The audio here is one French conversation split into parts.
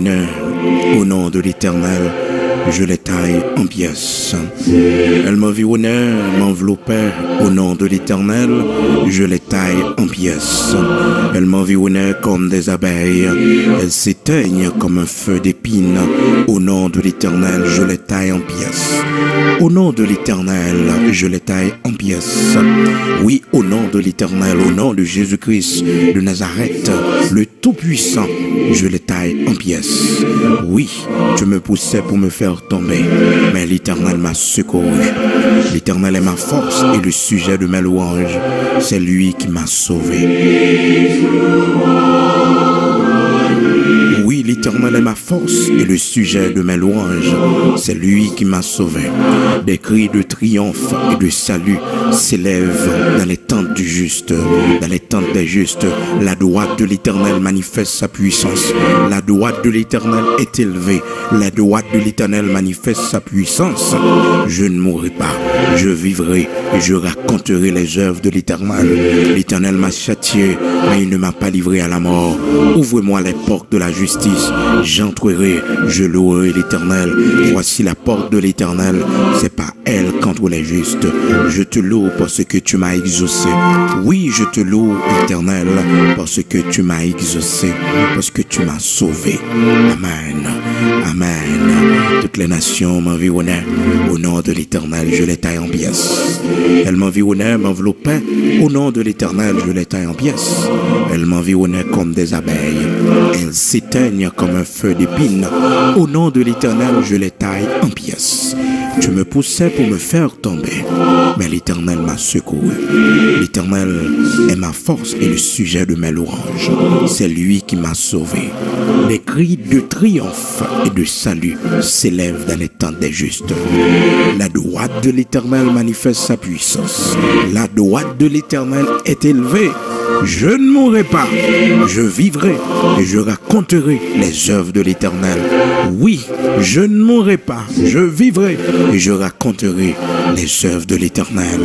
honneur au nom de l'Éternel. Je les taille en pièces. Elle m'environnait, m'enveloppait au nom de l'Éternel. Je les taille en pièces. Elle m'environnait comme des abeilles. Elles s'éteignent comme un feu d'épine. Au nom de l'Éternel, je les taille en pièces. Au nom de l'Éternel, je les taille en pièces. Oui, au nom de l'Éternel, au nom de Jésus-Christ de Nazareth, le Tout-Puissant, je les taille en pièces. Oui, je me poussais pour me faire tomber, mais l'Éternel m'a secouru. L'Éternel est ma force et le sujet de mes louanges. C'est lui qui m'a sauvé. Oui, l'Éternel est ma force et le sujet de mes louanges. C'est lui qui m'a sauvé. Des cris de triomphe et de salut s'élèvent dans les tentes du juste, dans les tentes des justes. La droite de l'Éternel manifeste sa puissance. La droite de l'Éternel est élevée. La droite de l'Éternel manifeste sa puissance. Je ne mourrai pas, je vivrai et je raconterai les œuvres de l'Éternel. L'Éternel m'a châtié, mais il ne m'a pas livré à la mort. Ouvre-moi les portes de la justice, j'entrerai, je louerai l'Éternel. Voici la porte de l'Éternel, c'est pas elle qu'entre les justes. Je te loue parce que tu m'as exaucé. Oui, je te loue, Éternel, parce que tu m'as exaucé, parce que tu m'as sauvé. Amen. Amen. Toutes les nations m'environnaient. Au nom de l'Éternel, je les taille en pièces. Elles m'environnaient, m'enveloppaient. Au nom de l'Éternel, je les taille en pièces. Elles m'environnaient comme des abeilles. Elles s'éteignent comme un feu d'épine. Au nom de l'Éternel, je les taille en pièces. Je me poussais pour me faire tomber, mais l'Éternel m'a secouru. L'Éternel est ma force et le sujet de mes louanges. C'est lui qui m'a sauvé. Des cris de triomphe et de salut s'élèvent dans les tentes des justes. La droite de l'Éternel manifeste sa puissance. La droite de l'Éternel est élevée. Je ne mourrai pas, je vivrai et je raconterai les œuvres de l'Éternel. Oui, je ne mourrai pas, je vivrai et je raconterai les œuvres de l'Éternel.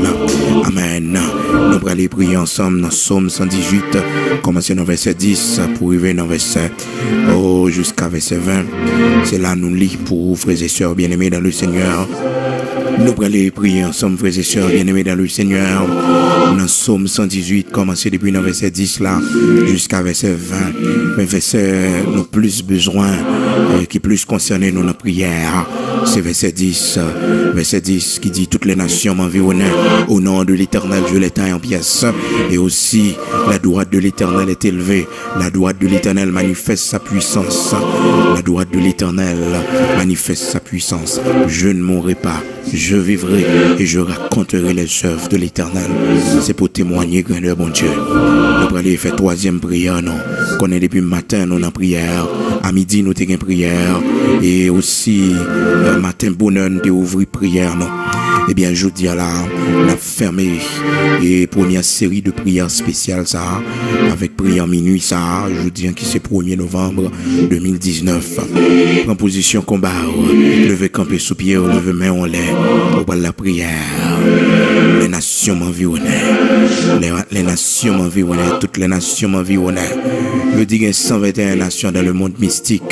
Amen. Nous allons aller prier ensemble dans Psaume 118, commencer dans verset 10 pour arriver dans verset jusqu'à verset 20. C'est là nous lisons pour vous, frères et sœurs bien-aimés dans le Seigneur. Nous allons aller prier ensemble, frères et sœurs bien-aimés dans le Seigneur. Dans Psaume 118, commencer depuis le verset 10 là, jusqu'à verset 20. Mais verset nous plus besoin, qui plus concerné nous la prière. C'est verset 10 qui dit: toutes les nations m'environnaient. Au nom de l'Éternel, je les taille en pièces. Et aussi, la droite de l'Éternel est élevée. La droite de l'Éternel manifeste sa puissance. La droite de l'Éternel manifeste sa puissance. Je ne mourrai pas, je vivrai et je raconterai les œuvres de l'Éternel. C'est pour témoigner, grandeur, bon Dieu. Nous allons aller faire troisième prière, non? Qu'on est depuis le matin, nous en prière. À midi, nous avons une prière. Et aussi, matin, bonheur, nous avons ouvert prière, non? Eh bien, je dis à la fermé et première série de prières spéciales, ça, avec prière minuit, ça, je dis qui c'est 1er novembre 2019. En position combat, lever camper sous pied, lever main en l'air, pour la prière. Les nations m'environnaient. Les nations m'environnaient. Toutes les nations m'environnaient. Je dis qu'il y a 121 nations dans le monde mystique.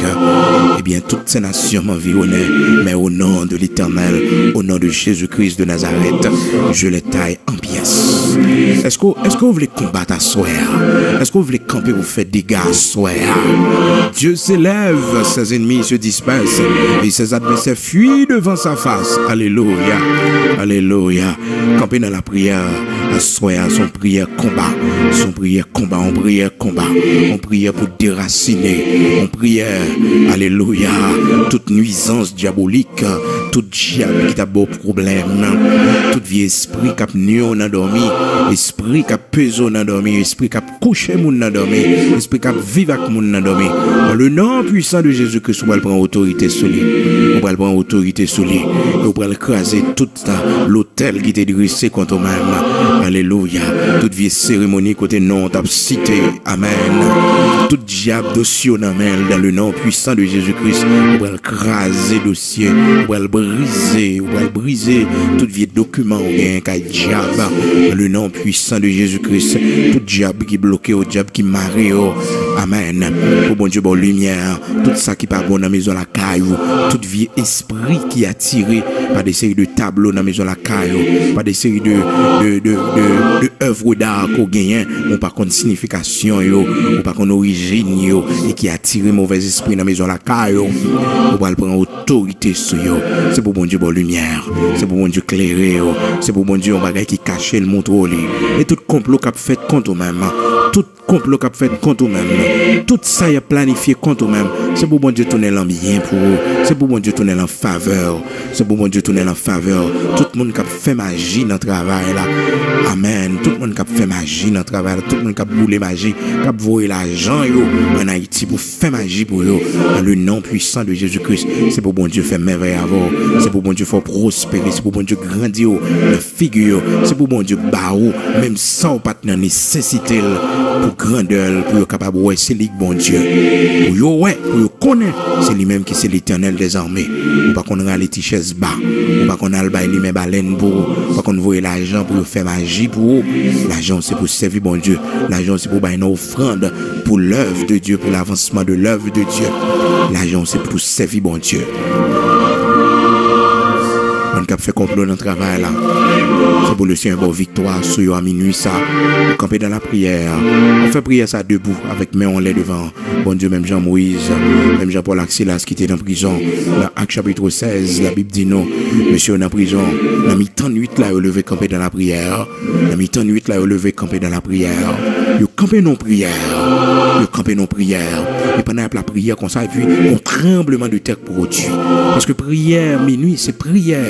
Eh bien, toutes ces nations m'environnaient. Mais au nom de l'Éternel, au nom de Jésus-Christ de Nazareth, je les taille en pièces. Est-ce que vous voulez combattre à soir? Est-ce que vous voulez camper pour faire des dégâts à soir? Dieu s'élève, ses ennemis se dispersent et ses adversaires fuient devant sa face. Alléluia. Alléluia. Camper dans la prière à soir, son prière combat. Son prière combat, on prière combat. On prière pour déraciner. On prière, alléluia, toute nuisance diabolique, tout diable qui t'a beau problème, tout vieux esprit qui a nu on a dormi, esprit qui a pesé on a dormi, esprit qui a couché mon a dormi, esprit qui a vivre avec mon a dormi. Dans le nom puissant de Jésus-Christ, on va prendre autorité sur lui. On va prendre autorité sur lui. On va écraser toute l'autel qui t'est dressé contre même. Alléluia. Toute vieille cérémonie côté non t'a cité. Amen. Tout diable dossier dans le nom puissant de Jésus-Christ. On va écraser dossier. On va briser tout vieux document ou bien qu'un diable dans le nom puissant de Jésus-Christ. Tout diable qui bloqué, au diable qui marre. Amen. Pour bon Dieu, bonne lumière, tout ça qui part bon dans la maison la caillou, tout vieux esprit qui est attiré par des séries de tableaux dans la maison la caillou, par des séries de œuvres d'art qu'on gagne, ou par contre signification ou par contre origine et qui attire mauvais esprit dans la maison la caillou, on va prendre autorité sur yo. C'est pour bon Dieu bonne lumière, c'est pour bon Dieu clairer, c'est pour bon Dieu on bagage qui cache le montre et tout complot qu'a fait contre même, tout complot qu'a fait contre même, tout ça y a planifié contre même, c'est pour bon Dieu tourner en bien pour eux, c'est pour bon Dieu tourner en faveur, c'est pour bon Dieu tourner en faveur, tout le monde qui a fait magie dans le travail là, amen, tout le monde qui a fait magie dans le travail, tout le monde qui a boulé magie, qui a volé l'argent en Haïti pour faire magie pour eux, dans le nom puissant de Jésus-Christ, c'est pour bon Dieu faire merveille avant, c'est pour bon Dieu faire prospérer, c'est pour bon Dieu grandir la figure, c'est pour bon Dieu barou, même sans pas de nécessité pour grandeur, pour être capable de c'est lui bon Dieu, pour yo connaître, c'est lui-même qui c'est l'Éternel des armées, ou pas qu'on a les tichès bas, ou pas qu'on a le bail lui même baleine pour, pas qu'on voit l'argent pour faire magie pour, l'argent c'est pour servir bon Dieu, l'argent c'est pour bailler une offrande pour l'œuvre de Dieu, pour l'avancement de l'œuvre de Dieu, l'argent c'est pour servir bon Dieu. On a fait complot dans le travail là. C'est pour le Seigneur bon victoire sur yo à minuit ça. Camper dans la prière. On fait prière ça debout avec main en l'air devant. Bon Dieu, même Jean-Moïse, même Jean-Paul Axilas qui était en prison. Dans Acte chapitre 16, la Bible dit non. Monsieur en prison. Dans mi-temps de nuit là, il levé camper dans la prière. Dans mi-temps de nuit là, il levé camper dans la prière. Il camper non prière. Il camper non prière. Et pendant la prière comme ça, et puis un tremblement de terre produit. Parce que prière minuit, c'est prière.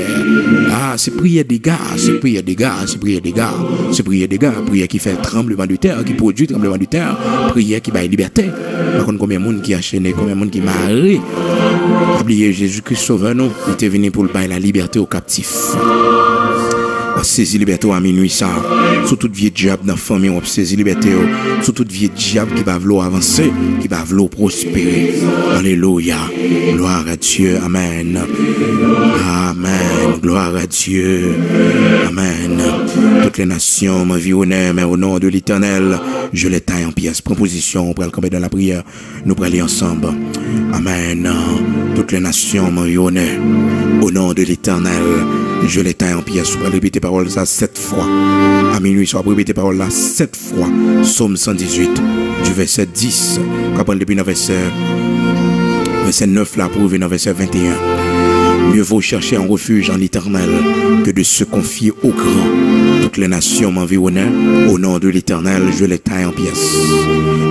Ah, c'est prière des gars, c'est prière des gars, c'est prière des gars, c'est prière des gars, prière qui fait tremblement de terre, qui produit tremblement de terre, prière qui baille liberté. Par contre, combien de monde qui a enchaîné, combien de monde qui marre. Oubliez Jésus-Christ sauveur, non, il était venu pour bailler la liberté aux captifs. On saisit liberté à minuit ça. Sous toute vieille diable dans la famille, on saisit liberté. Sous toute vieille diable qui va vouloir avancer, qui va vouloir prospérer. Alléluia. Gloire à Dieu. Amen. Amen. Gloire à Dieu. Amen. Toutes les nations m'environnent, mais au nom de l'Éternel, je les taille en pièces. Prends position, on peut le camper dans la prière. Nous pourrons aller ensemble. Amen. Toutes les nations m'environnent. Au nom de l'Éternel, je les taille en pièces. On peut répéter parole ça 7 fois. À minuit, on va répéter parole là 7 fois. Psaume 118, du verset 10. Quand depuis le verset 9 là, pour venir au verset 21. Mieux vaut chercher un refuge en l'Éternel que de se confier au grand. Toutes les nations m'environnaient. Au nom de l'Éternel, je les taille en pièces.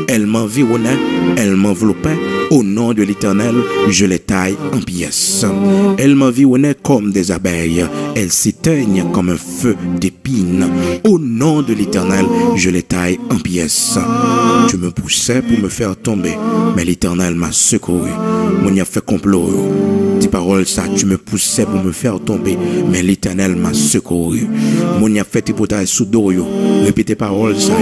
Elles m'environnaient, elles m'enveloppaient. Au nom de l'Éternel, je les taille en pièces. Elles m'environnaient comme des abeilles. Elles s'éteignent comme un feu d'épines. Au nom de l'Éternel, je les taille en pièces. Tu me poussais pour me faire tomber, mais l'Éternel m'a secouru. Mon y a fait complot. Dis parole ça, tu me poussais pour me faire tomber, mais l'Éternel m'a secouru. Mon y a fait hypothèse sous dos. Répétez parole ça.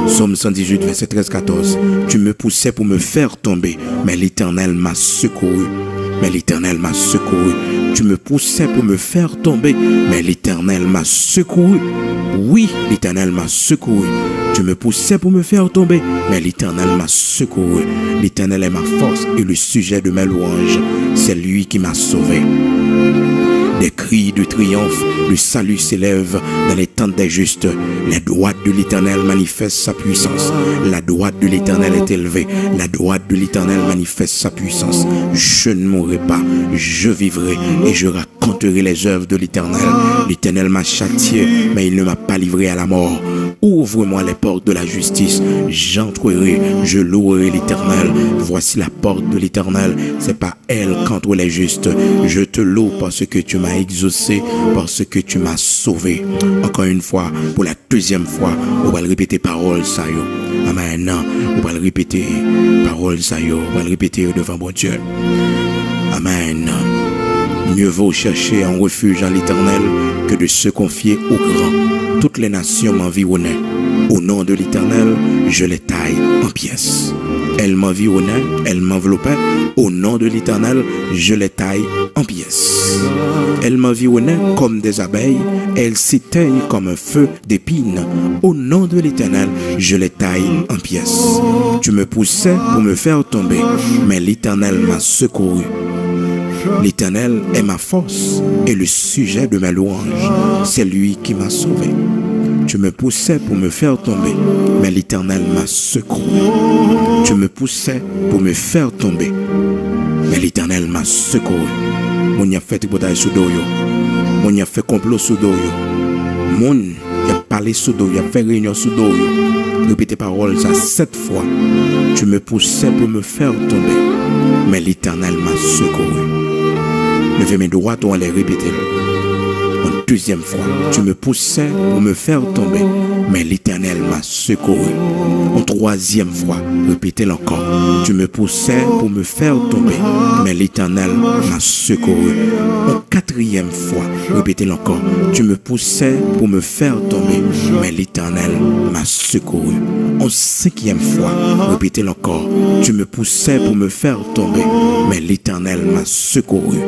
Psaume 118, verset 13-14. Tu me poussais pour me faire tomber, mais l'Éternel m'a secouru. Mais l'Éternel m'a secouru. Tu me poussais pour me faire tomber, mais l'Éternel m'a secouru. Oui, l'Éternel m'a secouru. Tu me poussais pour me faire tomber, mais l'Éternel m'a secouru. L'Éternel est ma force et le sujet de mes louanges. C'est lui qui m'a sauvé. Des cris de triomphe, le salut s'élève dans les tentes des justes. La droite de l'Éternel manifeste sa puissance. La droite de l'Éternel est élevée. La droite de l'Éternel manifeste sa puissance. Je ne mourrai pas, je vivrai et je raconterai les œuvres de l'Éternel. L'Éternel m'a châtié, mais il ne m'a pas livré à la mort. Ouvre-moi les portes de la justice, j'entrerai, je louerai l'Éternel. Voici la porte de l'Éternel, c'est pas elle qu'entre les justes. Je te loue parce que tu m'as exaucé, parce que tu m'as sauvé. Encore une fois, pour la deuxième fois, on va le répéter parole ça yo. Amen. On va le répéter parole ça yo. On va le répéter devant bon Dieu. Amen. Mieux vaut chercher un refuge en l'Éternel que de se confier au grand. Toutes les nations m'environnaient. Au nom de l'Éternel, je les taille en pièces. Elles m'environnaient, elles m'enveloppaient. Au nom de l'Éternel, je les taille en pièces. Elles m'environnaient comme des abeilles, elles s'éteignent comme un feu d'épines. Au nom de l'Éternel, je les taille en pièces. Tu me poussais pour me faire tomber, mais l'Éternel m'a secouru. L'Éternel est ma force et le sujet de ma louange. C'est lui qui m'a sauvé. Tu me poussais pour me faire tomber, mais l'Éternel m'a secouru. Tu me poussais pour me faire tomber, mais l'Éternel m'a secouru. Mon y a fait tripotage sous doyo. Mon y a fait complot sous doyo. Mon y a parlé sous doyo. Y a fait réunion sous doyo. Répétez parole ça 7 fois. Tu me poussais pour me faire tomber, mais l'Éternel m'a secouru. Levez mes doigts, on les répéter. Une deuxième fois, tu me poussais pour me faire tomber, mais l'Éternel m'a secouru. Une troisième fois, répétez-le encore. Tu me poussais pour me faire tomber, mais l'Éternel m'a secouru. Une quatrième fois, répétez-le encore. Tu me poussais pour me faire tomber, mais l'Éternel m'a secouru. Une cinquième fois, répétez-le encore. Tu me poussais pour me faire tomber, mais l'Éternel m'a secouru.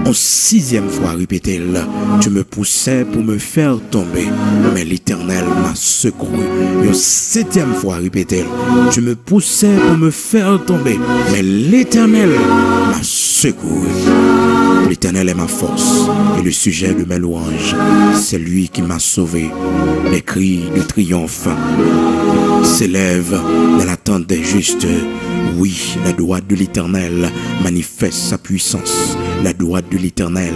Une sixième fois, répétez-le. Tu me poussais pour me faire tomber, mais l'Éternel m'a secouru. Une septième fois, répétez-le. Tu me poussais pour me faire tomber, mais l'Éternel m'a secouru. L'Éternel est ma force et le sujet de mes louanges. C'est lui qui m'a sauvé. Les cris de triomphe s'élèvent dans l'attente des justes. Oui, la droite de l'Éternel manifeste sa puissance. La droite de l'Éternel,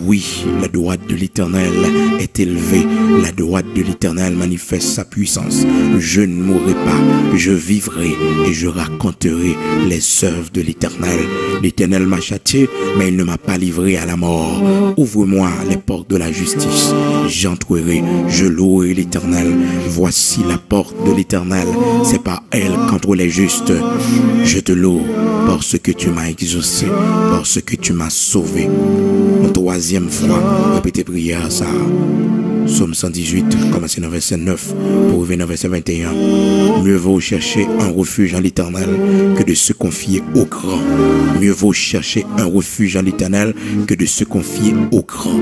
oui, la droite de l'Éternel est élevée. La droite de l'Éternel manifeste sa puissance. Je ne mourrai pas, je vivrai et je raconterai les œuvres de l'Éternel. L'Éternel m'a châtié, mais il ne m'a pas livré à la mort. Ouvre-moi les portes de la justice. J'entrerai, je louerai l'Éternel. Voici la porte de l'Éternel. C'est par elle qu'entrent les justes. Je te loue parce que tu m'as exaucé, parce que tu m'as sauvé. Une troisième fois, répétez prière ça. Psaume 118, commencez dans verset 9 pour revenir dans verset 21. Mieux vaut chercher un refuge en l'Éternel que de se confier au grand. Mieux vaut chercher un refuge en l'Éternel que de se confier au grand.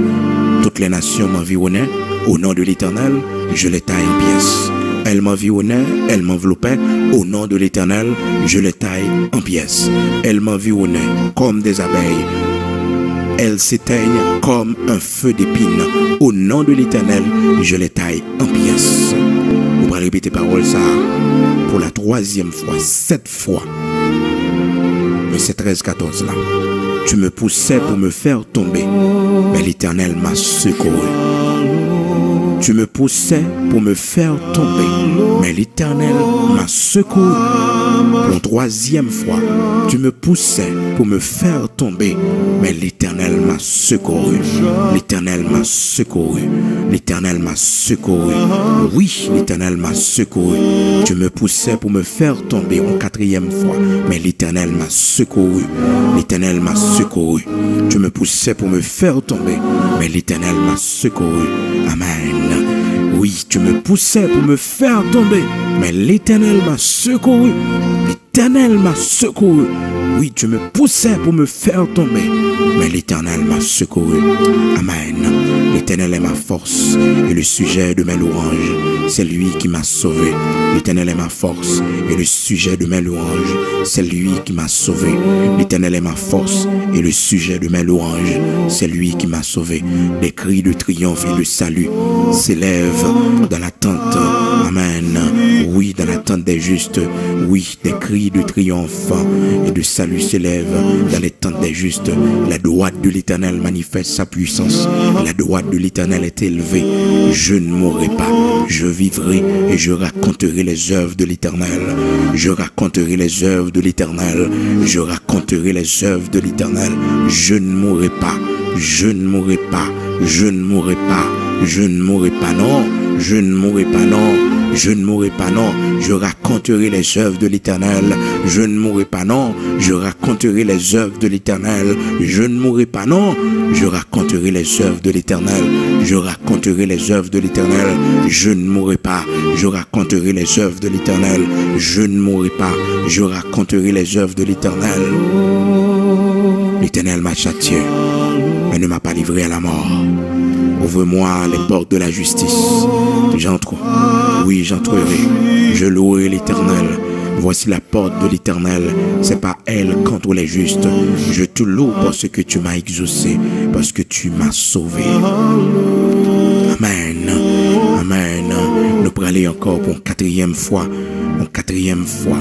Toutes les nations m'environnaient. Au nom de l'Éternel, je les taille en pièces. Elles m'environnaient, elles m'enveloppaient. Au nom de l'Éternel, je les taille en pièces. Elles m'environnaient comme des abeilles. Elles s'éteignent comme un feu d'épines. Au nom de l'Éternel, je les taille en pièces. Vous pourrez répéter parole ça pour la troisième fois, 7 fois. Verset 13-14 là. Tu me poussais pour me faire tomber, mais l'Éternel m'a secouru. Tu me poussais pour me faire tomber, mais l'Éternel m'a secouru. Pour la troisième fois, tu me poussais pour me faire tomber, mais l'Éternel m'a secouru. L'Éternel m'a secouru. L'Éternel m'a secouru. Oui, l'Éternel m'a secouru. Tu me poussais pour me faire tomber une quatrième fois, mais l'Éternel m'a secouru. L'Éternel m'a secouru. Tu me poussais pour me faire tomber, mais l'Éternel m'a secouru. Amen. Oui, tu me poussais pour me faire tomber, mais l'Éternel m'a secouru. L'Éternel m'a secouru. Oui, tu me poussais pour me faire tomber, mais l'Éternel m'a secouru. Amen. L'Éternel est ma force et le sujet de mes louanges. C'est lui qui m'a sauvé. L'Éternel est ma force et le sujet de mes louanges. C'est lui qui m'a sauvé. L'Éternel est ma force et le sujet de mes louanges. C'est lui qui m'a sauvé. Des cris de triomphe et de salut s'élèvent dans l'attente. Amen. Oui, dans l'attente des justes. Oui, des cris de triomphe et de salut s'élèvent dans l'attente des justes. La droite de l'Éternel manifeste sa puissance. La droite de l'Éternel est élevée. Je ne mourrai pas. Je vivrai et je raconterai les œuvres de l'Éternel. Je raconterai les œuvres de l'Éternel. Je raconterai les œuvres de l'Éternel. Je ne mourrai pas. Je ne mourrai pas. Je ne mourrai pas. Je ne mourrai pas, non. Je ne mourrai pas, non. je ne mourrai pas, non, je raconterai les œuvres de l'Éternel. Je ne mourrai pas, non, je raconterai les œuvres de l'Éternel. Je ne mourrai pas, non, je raconterai les œuvres de l'Éternel. Je raconterai les œuvres de l'Éternel. Je ne mourrai pas, je raconterai les œuvres de l'Éternel. Je ne mourrai pas, je raconterai les œuvres de l'Éternel. L'Éternel m'a châtié, mais ne m'a pas livré à la mort. Ouvre-moi les portes de la justice. J'entre, oui, j'entrerai. Je louerai l'Éternel. Voici la porte de l'Éternel. C'est pas elle contre les justes. Je te loue parce que tu m'as exaucé, parce que tu m'as sauvé. Amen. Amen. Nous pourrons aller encore pour une quatrième fois. Une quatrième fois.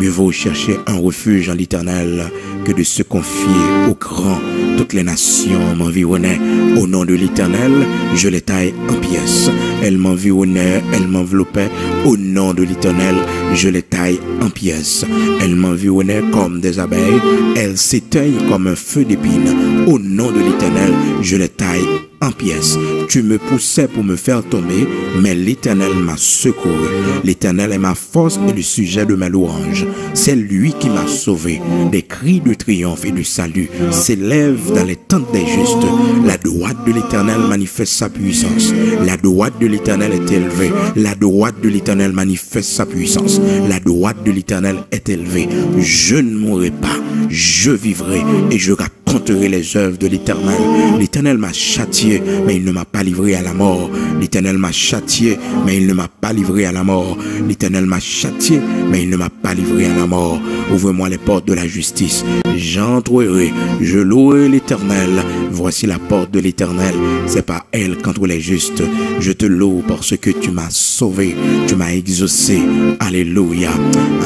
Mieux vaut chercher un refuge en l'Éternel que de se confier au grand. Toutes les nations m'environnaient. Au nom de l'Éternel, je les taille en pièces. Elles m'environnaient, elles m'enveloppaient. Au nom de l'Éternel, je les taille en pièces. Elles m'environnaient comme des abeilles. Elles s'éteignent comme un feu d'épine. Au nom de l'Éternel, je les taille en pièces. Tu me poussais pour me faire tomber, mais l'Éternel m'a secouru. L'Éternel est ma force et le sujet de mes louanges. C'est lui qui m'a sauvé. Des cris de triomphe et de salut s'élèvent dans les tentes des justes. La droite de l'Éternel manifeste sa puissance. La droite de l'Éternel est élevée. La droite de l'Éternel manifeste sa puissance. La droite de l'Éternel est élevée. Je ne mourrai pas, je vivrai et je raconterai les œuvres de l'Éternel. L'Éternel m'a châtié, mais il ne m'a pas livré à la mort. L'Éternel m'a châtié, mais il ne m'a pas livré à la mort. L'Éternel m'a châtié, mais il ne m'a pas livré à la mort. Ouvre-moi les portes de la justice. J'entrerai, je louerai l'Éternel. Voici la porte de l'Éternel. C'est pas elle contre les justes. Je te loue parce que tu m'as sauvé, tu m'as exaucé. Alléluia.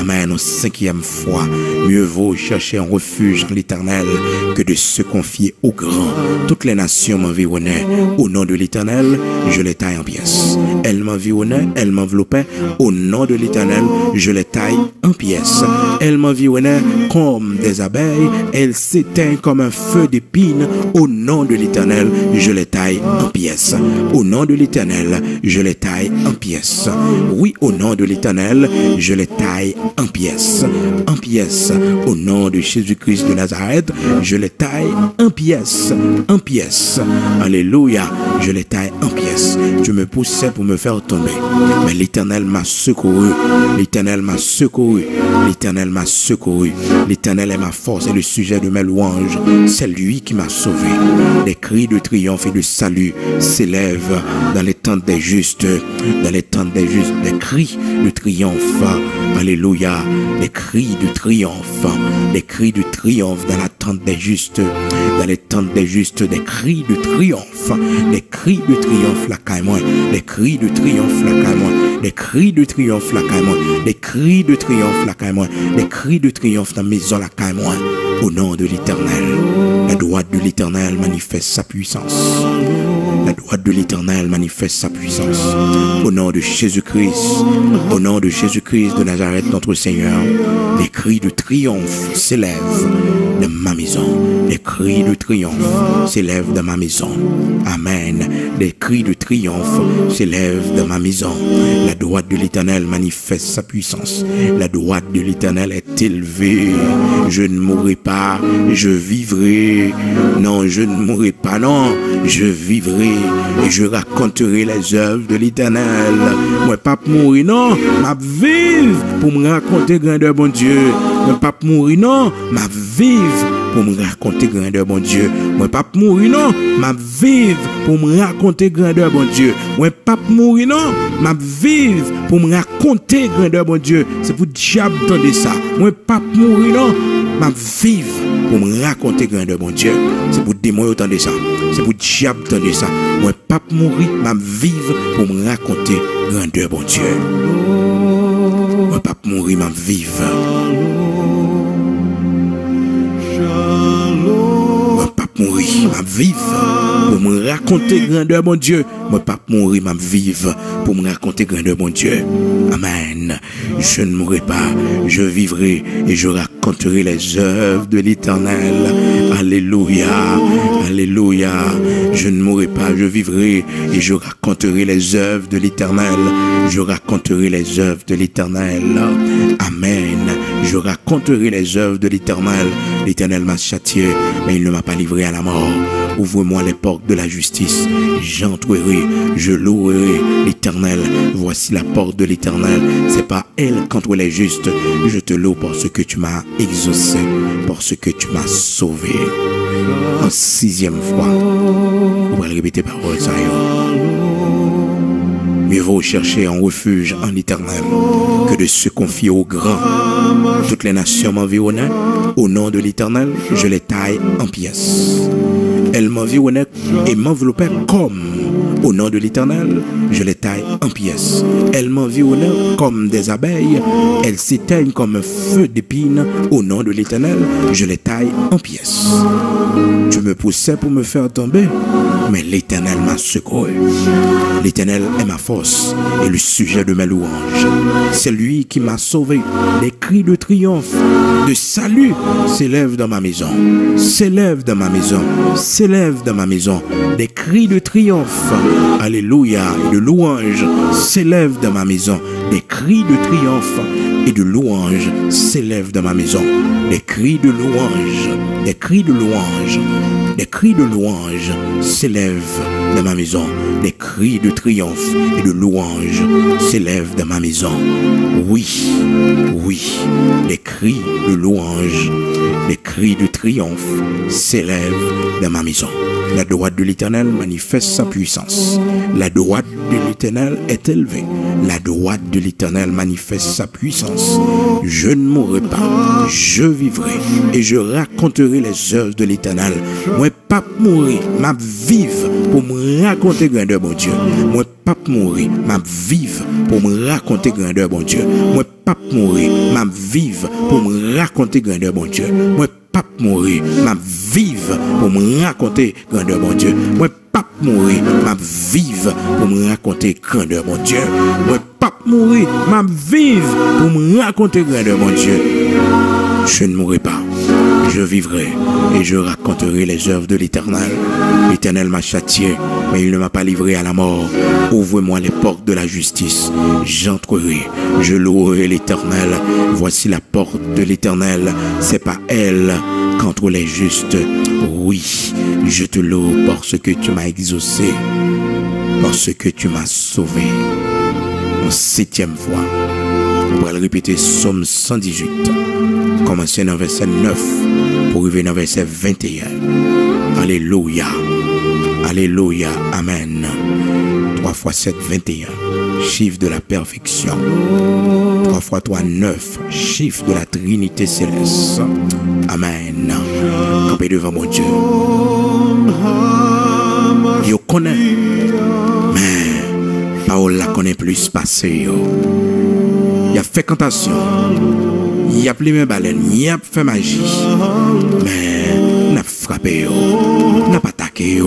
Amen. Au cinquième fois, mieux vaut chercher un refuge en l'Éternel que de se confier au grand. Toutes les nations m'environnaient. Au nom de l'Éternel, je les taille en pièces. Elles m'environnaient, elles m'enveloppaient. Au nom de l'Éternel, je les taille en pièces. Elles m'environnaient comme des abeilles. Elles s'éteignent comme un feu d'épine. Au nom de l'Éternel, je les taille en pièces. Au nom de l'Éternel, je les taille en pièces. Oui, au nom de l'Éternel, je les taille en pièces. En pièces. Au nom de Jésus-Christ de Nazareth, je les taille en pièces. En pièces. Alléluia. Je les taille en pièces. Tu me poussais pour me faire tomber, mais l'Éternel m'a secouru. L'Éternel m'a secouru. L'Éternel m'a secouru. L'Éternel est ma force et le sujet de mes louanges. C'est lui qui m'a sauvé. Des cris de triomphe et de salut s'élèvent dans les tentes des justes. Dans les tentes des justes, des cris de triomphe. Alléluia. Des cris de triomphe. Des cris de triomphe dans la tente des justes. Dans les tentes des justes, des cris de triomphe. Des cris de triomphe la caille-moi. Des cris de triomphe la caille-moi. Des cris de triomphe la caille-moi. Des cris de triomphe la caille-moi. Des cris de triomphe dans la maison la caille-moi. Au nom de l'Éternel, la droite de l'Éternel manifeste sa puissance. La droite de l'Éternel manifeste sa puissance. Au nom de Jésus-Christ, au nom de Jésus-Christ de Nazareth, notre Seigneur, les cris de triomphe s'élèvent de ma maison. Les cris de triomphe s'élèvent de ma maison. Amen. Les cris de triomphe s'élèvent de ma maison. La droite de l'Éternel manifeste sa puissance. La droite de l'Éternel est élevée. Je ne mourrai pas, je vivrai. Non, je ne mourrai pas, non, je vivrai et je raconterai les œuvres de l'Éternel. Moi, pas mourir, non, m'a vivre pour me raconter grandeur, bon Dieu. Moi, pas mourir, non, m'a vivre pour me raconter grandeur, bon Dieu. Moi, pas mourir, non, m'a vivre pour me raconter grandeur, bon Dieu. Moi, pas mourir, non, m'a vivre pour me raconter grandeur, bon Dieu. C'est pour diable entendre ça. Moi, pas mourir, non, m'a vivre pour me raconter grandeur, bon Dieu. C'est pour démon entendre ça. C'est pour diable entendre ça. Moi, pas mourir, m'a vivre pour me raconter grandeur, bon Dieu. Moi, pas mourir, m'a vivre. Mourir, m'a vivre pour me raconter grandeur, mon Dieu. Moi, pas mourir, m'a vivre pour me raconter grandeur, mon Dieu. Amen. Je ne mourrai pas, je vivrai et je raconterai les œuvres de l'Éternel. Alléluia, alléluia. Je ne mourrai pas, je vivrai et je raconterai les œuvres de l'Éternel. Je raconterai les œuvres de l'Éternel. Amen. Je raconterai les œuvres de l'Éternel. L'Éternel m'a châtié, mais il ne m'a pas livré à la mort. Ouvre-moi les portes de la justice. J'entrerai, je louerai l'Éternel. Voici la porte de l'Éternel. C'est pas elle contre les justes. Je te loue parce que tu m'as exaucé, parce que tu m'as sauvé. En 6e fois, on va répéter parole ça. Mieux vaut chercher un refuge en l'Éternel que de se confier au grand. Toutes les nations m'environnaient. Au nom de l'Éternel, je les taille en pièces. Elles m'environnaient et m'enveloppaient comme. Au nom de l'Éternel, je les taille en pièces. Elles m'environnaient comme des abeilles. Elles s'éteignent comme un feu d'épines. Au nom de l'Éternel, je les taille en pièces. Tu me poussais pour me faire tomber, mais l'Éternel m'a secouru. L'Éternel est ma force et le sujet de mes louanges. C'est lui qui m'a sauvé. Des cris de triomphe, de salut s'élèvent dans ma maison. S'élèvent dans ma maison. S'élèvent dans ma maison. Des cris de triomphe, alléluia, et de louange s'élèvent dans ma maison. Des cris de triomphe et de louange s'élèvent dans ma maison. Des cris de louange, des cris de louange, des cris de louange s'élèvent dans ma maison. Des cris de triomphe et de louange s'élèvent dans ma maison. Oui, oui, des cris de louange, des cris de triomphe s'élèvent dans ma maison. La droite de l'Éternel manifeste sa puissance. La droite de l'Éternel est élevée. La droite de l'Éternel manifeste sa puissance. Je ne mourrai pas, je vivrai et je raconterai les œuvres de l'Éternel. Moi, pas mourir, m'a vivre pour me raconter grandeur, bon Dieu. Moi, pas mourir, m'a vivre pour me raconter grandeur, bon Dieu. Moi, pas mourir, m'a vivre pour me raconter grandeur, bon Dieu. Moi, pas mourir, m'a vivre pour me raconter grandeur, bon Dieu. Moi, pas mourir, m'a vivre pour me raconter grandeur, bon Dieu. Moi, pas mourir, m'a vivre pour me raconter grandeur, mon Dieu. Je ne mourrai pas, je vivrai et je raconterai les œuvres de l'Éternel. L'Éternel m'a châtié, mais il ne m'a pas livré à la mort. Ouvre-moi les portes de la justice. J'entrerai, je louerai l'Éternel. Voici la porte de l'Éternel. C'est pas elle contre les justes. Oui, je te loue parce que tu m'as exaucé, parce que tu m'as sauvé. En 7e fois, on va le répéter, Psaume 118. Commencer dans verset 9 pour arriver dans verset 21. Alléluia. Alléluia. Amen. 3 fois 7, 21. Chiffre de la perfection. 3 fois 3, 9. Chiffre de la Trinité céleste. Amen. Campez devant mon Dieu. Yo connaît. Mais parole la connaît plus passé. Il a fait cantation. Il a pris mes baleines. Il a fait magie. Mais n'a frappé. N'a pas attaqué.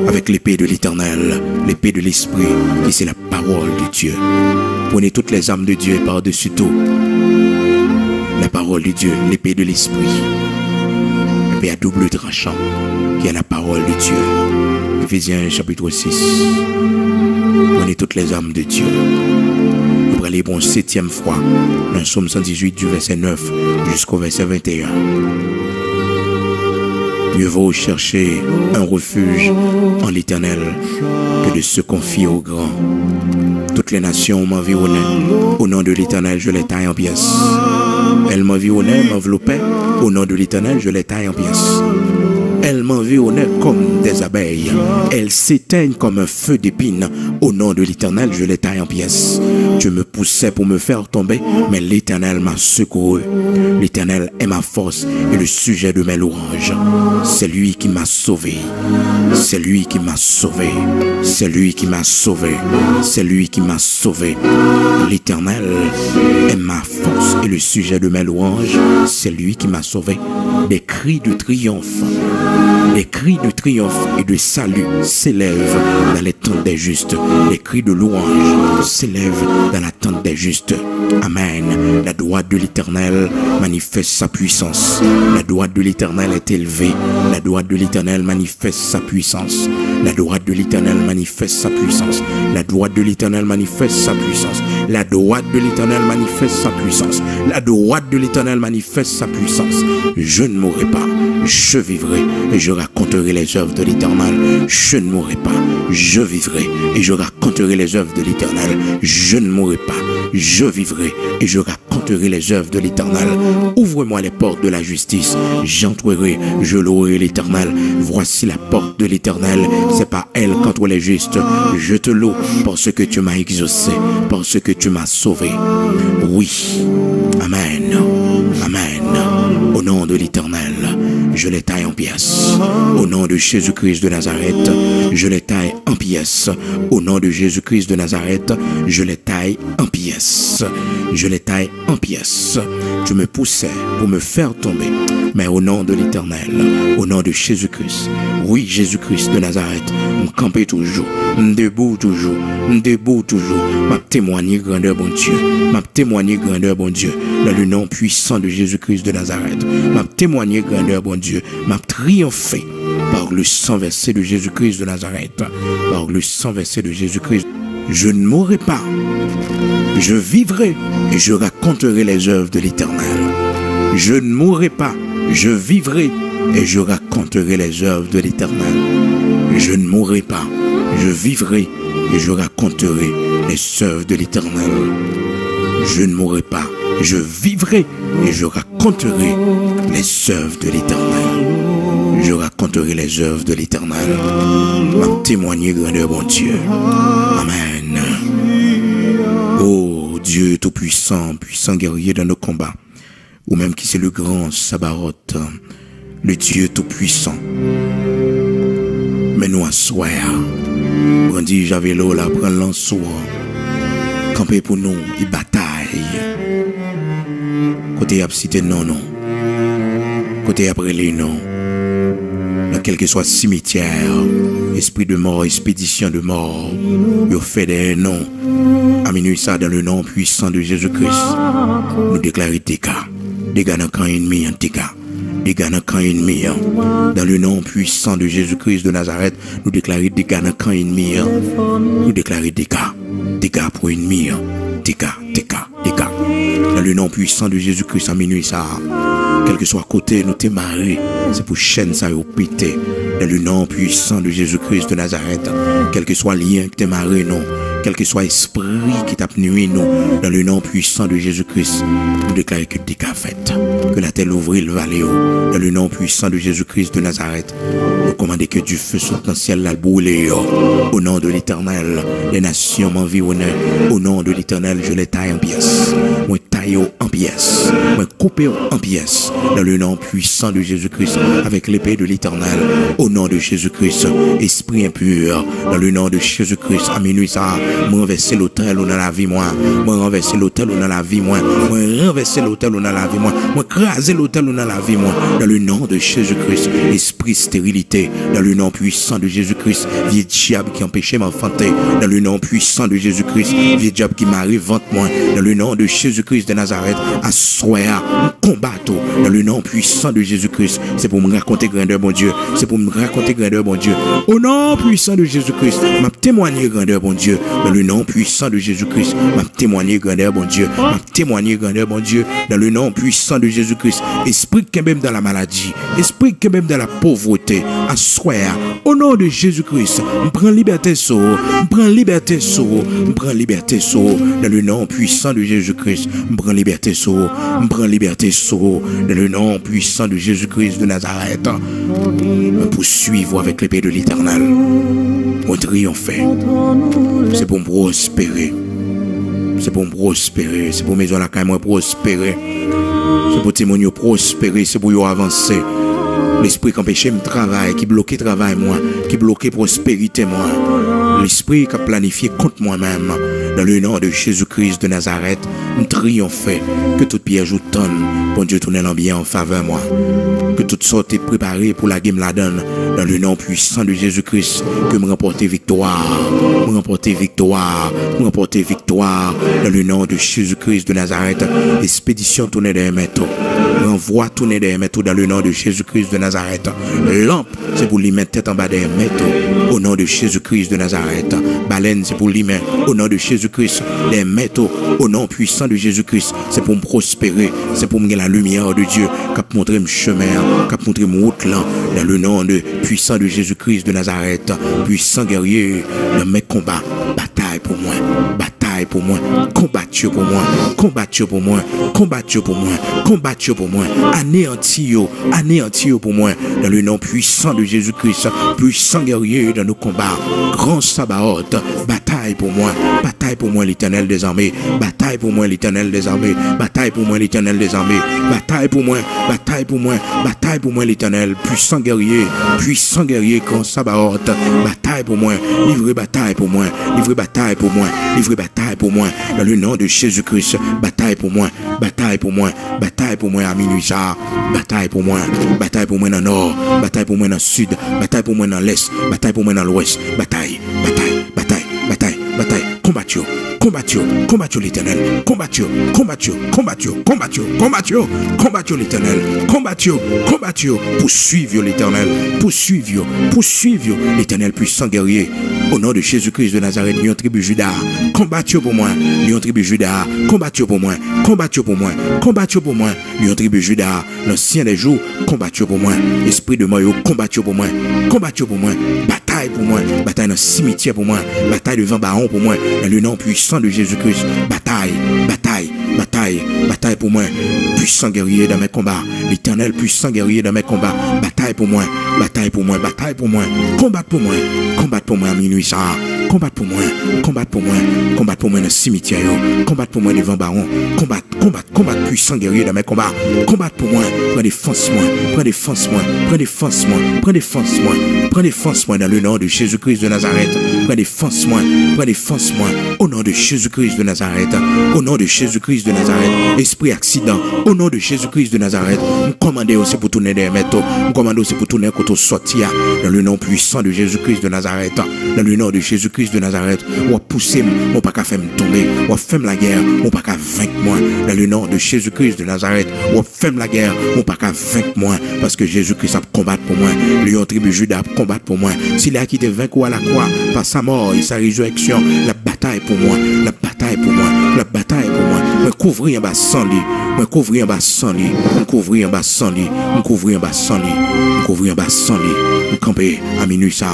Avec l'épée de l'Éternel, l'épée de l'Esprit, qui c'est la parole de Dieu. Prenez toutes les âmes de Dieu et par-dessus tout la parole de Dieu, l'épée de l'Esprit, l'épée à double tranchant, qui est la parole de Dieu. Éphésiens chapitre 6. Prenez toutes les âmes de Dieu. Nous allons pour une 7e fois dans Psaume 118 du verset 9 jusqu'au verset 21. Mieux vaut chercher un refuge en l'Éternel que de se confier au grand. Toutes les nations m'environnaient. Au nom de l'Éternel, je les taille en pièces. Elles m'environnaient, m'enveloppaient. Au nom de l'Éternel, je les taille en pièces. Elles m'environnaient comme des abeilles. Elles s'éteignent comme un feu d'épines. Au nom de l'Éternel, je les taille en pièces. Tu me poussais pour me faire tomber, mais l'Éternel m'a secouru. L'Éternel est ma force et le sujet de mes louanges. C'est lui qui m'a sauvé. C'est lui qui m'a sauvé. C'est lui qui m'a sauvé. C'est lui qui m'a sauvé. L'Éternel est ma force et le sujet de mes louanges. C'est lui qui m'a sauvé. des cris de triomphe et de salut s'élèvent dans les tentes des justes. Les cris de louange s'élèvent dans la tente des justes. Amen. La droite de l'Éternel manifeste sa puissance. La droite de l'Éternel est élevée. La droite de l'Éternel manifeste sa puissance. La droite de l'Éternel manifeste sa puissance. La droite de l'Éternel manifeste sa puissance. La droite de l'Éternel manifeste sa puissance. La droite de l'Éternel manifeste sa puissance. Je ne mourrai pas, je vivrai et je raconterai les œuvres de l'Éternel. Je ne mourrai pas, je vivrai et je raconterai les œuvres de l'Éternel. Je ne mourrai pas, je vivrai et je raconterai les œuvres de l'Éternel. Ouvre-moi les portes de la justice, j'entrerai, je louerai l'Éternel. Voici la porte de l'Éternel, c'est pas elle contre les justes. Je te loue parce que tu m'as exaucé, parce que tu m'as sauvé. Oui, amen, amen. Au nom de l'Éternel, je les taille en pièces. Au nom de Jésus-Christ de Nazareth, je les taille en pièces. Au nom de Jésus-Christ de Nazareth, je les taille en pièces. Je les taille en pièces. Tu me poussais pour me faire tomber. Mais au nom de l'Éternel, au nom de Jésus-Christ, oui, Jésus-Christ de Nazareth, me camper toujours, debout toujours, debout toujours, m'a témoigné grandeur, bon Dieu, m'a témoigné grandeur, bon Dieu, dans le nom puissant de Jésus-Christ de Nazareth, m'a témoigné grandeur, bon Dieu, m'a triomphé par le sang versé de Jésus-Christ de Nazareth, par le sang versé de Jésus-Christ. Je ne mourrai pas, je vivrai et je raconterai les œuvres de l'Éternel. Je ne mourrai pas, je vivrai et je raconterai les œuvres de l'Éternel. Je ne mourrai pas, je vivrai et je raconterai les œuvres de l'Éternel. Je ne mourrai pas, je vivrai et je raconterai les œuvres de l'Éternel. Je raconterai les œuvres de l'Éternel. M'a témoigné grandeur, bon Dieu. Amen. Oh Dieu tout-puissant, puissant guerrier dans nos combats, ou même qui c'est le grand Sabaoth, le Dieu tout-puissant. Mais nous assoir, brandi javelot là, prendre l'ansoir, camper pour nous, et bataille. Côté absité non, non. Côté après les non. Dans quel que soit cimetière, esprit de mort, expédition de mort, il fait des noms. À minuit ça dans le nom puissant de Jésus-Christ. Nous déclarons des cas. Dégâts dans camp ennemi en dégâts. Dégâts dans camp ennemi. Dans le nom puissant de Jésus-Christ de Nazareth, nous déclarons dégâts dans camp ennemi. Nous déclarons dégâts. Dégâts pour ennemi. Dégâts, dégâts, dégâts. Dans le nom puissant de Jésus-Christ à minuit ça. Quel que soit côté, nous t'es marré. C'est pour chaîne ça au pété. Dans le nom puissant de Jésus-Christ de Nazareth. Quel que soit lien que t'es marré, non. Quel que soit esprit qui t'a nuit, nous. Dans le nom puissant de Jésus-Christ, nous déclarons que des cas fait. Que la terre ouvre le vallée. Dans le nom puissant de Jésus-Christ de Nazareth, nous commandons que du feu soit dans le ciel là brûler. Au nom de l'Éternel, les nations m'environnent. Au nom de l'Éternel, je les taille en pièces. Moi taille en pièces. Moi coupe en pièces. Dans le nom puissant de Jésus-Christ, avec l'épée de l'Éternel, au nom de Jésus-Christ, esprit impur, dans le nom de Jésus-Christ, à minuit ça, moi renverser l'autel ou dans la vie, moi renverser l'autel ou dans la vie, moi renverser l'autel ou dans la vie, moi craser l'autel ou dans la vie, moi, dans le nom de Jésus-Christ, esprit stérilité, dans le nom puissant de Jésus-Christ, vieux diable qui empêchait m'enfanter, dans le nom puissant de Jésus-Christ, vieux diable qui m'arrive vente moi, dans le nom de Jésus-Christ de Nazareth, à soir, combattre, dans le nom puissant de Jésus-Christ, c'est pour me raconter grandeur, mon Dieu, c'est pour me raconter grandeur, mon Dieu, au nom puissant de Jésus-Christ, m'a témoigné grandeur, mon Dieu, dans le nom puissant de Jésus-Christ, m'a témoigné grandeur, mon Dieu, m'a témoigné grandeur, mon Dieu, dans le nom puissant de Jésus-Christ, esprit qui est même dans la maladie, esprit qui est même dans la pauvreté, à soir, au nom de Jésus-Christ, prends liberté sur, prends liberté sur, prends liberté sur, dans le nom puissant de Jésus-Christ, prends liberté sur, prends liberté sur, dans le nom puissant de Jésus-Christ de Nazareth, me poursuivre avec l'épée de l'Éternel, pour triompher, c'est pour me prospérer, c'est pour me prospérer, c'est pour mes gens là quand même prospérer, c'est pour témoigner prospérer, c'est pour avancer. L'esprit qui empêche me travail, qui bloque travail moi, qui bloque prospérité moi. L'esprit qui a planifié contre moi-même. Dans le nom de Jésus-Christ de Nazareth, me triompher. Que toute pierre joue tonne. Bon Dieu tourne l'ambiance en faveur moi. Que toutes sortes est préparées pour la game la donne. Dans le nom puissant de Jésus-Christ, que me remporter victoire, me remporter victoire, me remporter victoire. Dans le nom de Jésus-Christ de Nazareth, expédition tournée des métaux. Renvoi tourner des métaux dans le nom de Jésus-Christ de Nazareth. Lampe, c'est pour lui mettre tête en bas des métaux. Au nom de Jésus-Christ de Nazareth. Baleine, c'est pour lui mettre au nom de Jésus-Christ des métaux. Au nom puissant de Jésus-Christ, c'est pour me prospérer. C'est pour me gagner la lumière de Dieu. Qui montrer mon chemin, qui montrer mon route là. Dans le nom de puissant de Jésus-Christ de Nazareth. Puissant guerrier dans mes combats. Bataille pour moi. Bataille pour moi. Combattu pour moi. Combattu pour moi. Combattu pour moi. Combattu pour moi. Anéanti pour moi. Dans le nom puissant de Jésus-Christ. Puissant guerrier dans nos combats. Grand Sabaoth. Bataille pour moi. Bataille pour moi l'Éternel des armées. Bataille pour moi l'Éternel des armées. Bataille pour moi l'Éternel des armées. Bataille pour moi. Bataille pour moi. Bataille pour moi l'Éternel. Puissant guerrier. Puissant guerrier. Grand Sabaoth. Bataille pour moi. Livrez bataille pour moi. Livrez bataille pour moi. Livrez bataille pour moi. Dans le nom de Jésus-Christ. Bataille pour moi. Bataille pour moi. Bataille pour moi à minuit ça. Bataille pour moi. Bataille pour moi dans le nord. Bataille pour moi dans le sud. Bataille pour moi dans l'est. Bataille pour moi dans l'ouest. Bataille. Bataille. Bataille. Bataille. Bataille. Combattu. Combattu. Combattu l'Éternel. Combattu. Combattu. Combattu. Combattu. Combattu. Combattu l'Éternel. Combattu. Combattu. Poursuivre l'Éternel. Poursuivre. Poursuivre l'Éternel puissant guerrier. Au nom de Jésus-Christ de Nazareth, Lion tribu Juda, combattu pour moi. Lion tribu Juda, combattu pour moi. Combattu pour moi. Combattu pour moi. Lion tribu Juda, l'ancien des jours, combattu pour moi. Esprit de mort, combattu pour moi. Combattu pour moi. Bataille pour moi. Bataille dans le cimetière pour moi. Bataille devant Baron pour moi. Dans le nom puissant de Jésus-Christ. Bataille. Bataille. Bataille. Bataille pour moi. Puissant guerrier dans mes combats. L'Éternel puissant guerrier dans mes combats. Bataille pour moi. Bataille pour moi. Bataille pour moi. Combat pour moi. Combat pour moi à minuit ça. Combat pour moi. Combat pour moi. Combat pour moi dans le cimetière. Combat pour moi devant Baron. Combat. Combat. Combat puissant guerrier dans mes combats. Combat pour moi. Prends défense moi. Prends défense moi. Prends défense moi. Prends défense moi. Prends défense moi dans le nom de Jésus-Christ de Nazareth. Prends défense moi. Prends défense moi. Au nom de Jésus-Christ de Nazareth. Au nom de Jésus-Christ de Nazareth. Esprit accident. Au nom de Jésus-Christ de Nazareth. Nous commandons aussi pour tourner des métaux. Nous commandons aussi pour tourner quand on sortir. Dans le nom puissant de Jésus-Christ de Nazareth. Dans le nom de Jésus-Christ de Nazareth. On va pousser, on pas qu'à faire me tomber. On va faire la guerre, on pas qu'à vaincre moi. Dans le nom de Jésus-Christ de Nazareth. On va faire la guerre, on pas qu'à vaincre moi. Parce que Jésus-Christ a combattu pour moi. Lion tribu Juda a combattu pour moi. S'il a quitté vaincre à la croix par sa mort et sa résurrection, la bataille pour moi. La bataille pour moi. La bataille pour moi. Me couvrir en bas sans lit. Me couvrir en bas sans lit. Me couvrir en bas sans lit. Me couvrir en bas sans lit. Me couvrir en bas sans lit. Me camper à minuit ça.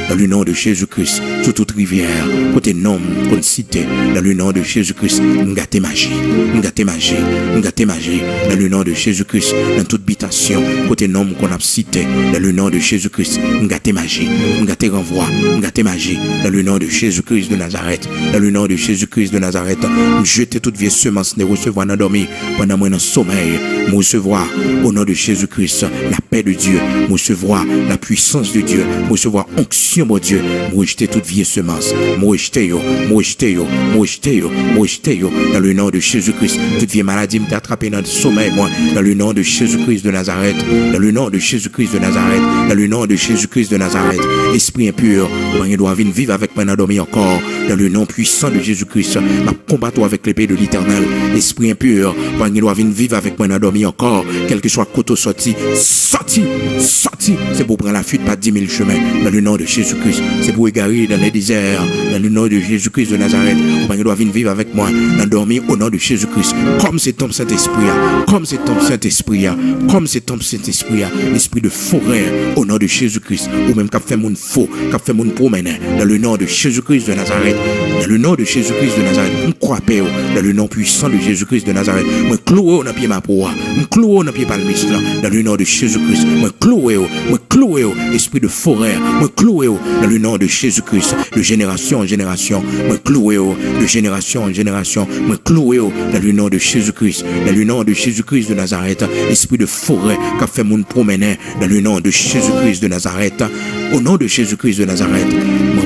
Dans le nom de Jésus-Christ. Sur toute rivière. Côté nom, côté cité. Dans le nom de Jésus-Christ. M'gâter magie. M'gâter magie. M'gâter magie. Dans le nom de Jésus-Christ. Dans toute habitation. Côté nom qu'on a cité. Dans le nom de Jésus-Christ. M'gâter magie. M'gâter renvoi. M'gâter magie. Dans le nom de Jésus-Christ de Nazareth. Dans le nom de Jésus-Christ de Nazareth. Jeter toute vieille semence ne recevoir dans dormir. Pendant moi dans sommeil. Me recevoir au nom de Jésus-Christ. La paix de Dieu. Me recevoir la puissance de Dieu. Me recevoir onction mon Dieu. Me rejeter toute vieille semence. Me rejeter yo. Me rejeter yo. Me rejeter yo. Me rejeter yo. Dans le nom de Jésus-Christ. Toute vieille maladie me attrapé dans le sommeil moi. Dans le nom de Jésus-Christ de Nazareth. Dans le nom de Jésus-Christ de Nazareth. Dans le nom de Jésus-Christ de Nazareth. Esprit impur. Il doit venir vivre avec moi dans dormir encore. Dans le nom puissant de Jésus-Christ. Ma combattre avec l'épée de l'Éternel. Esprit impur. Il doit venir vivre avec moi dans dormir encore. Quel que soit côté sorti. Sorti. Sorti. C'est pour prendre la fuite par 10 000 chemins. Dans le nom de Jésus-Christ. C'est pour égarer dans les déserts. Dans le nom de Jésus-Christ de Nazareth. Il doit venir vivre avec moi dans dormir au nom de Jésus-Christ. Comme c'est ton Saint-Esprit. Comme c'est ton Saint-Esprit. Comme c'est ton Saint-Esprit. L'esprit de forêt au nom de Jésus-Christ. Ou même qu'a fait mon faux. Qu'a fait mon promener. Dans le nom de Jésus-Christ de Nazareth. Dans le nom de Jésus-Christ de Nazareth. On croit paix. Dans le nom puissant de Jésus-Christ de Nazareth. Moi cloué dans pied ma proie. Moi cloué dans pied palmiste. Dans le nom de Jésus-Christ. Moi cloué. Moi cloué. Esprit de forêt. Moi cloué. Dans le nom de Jésus-Christ. De génération en génération. Moi cloué. De génération en génération. Moi cloué. Dans le nom de Jésus-Christ. Dans le nom de Jésus-Christ de Nazareth. Esprit de forêt. Qu'a fait mon promener. Dans le nom de Jésus-Christ de Nazareth. Au nom de Jésus-Christ de Nazareth. Moi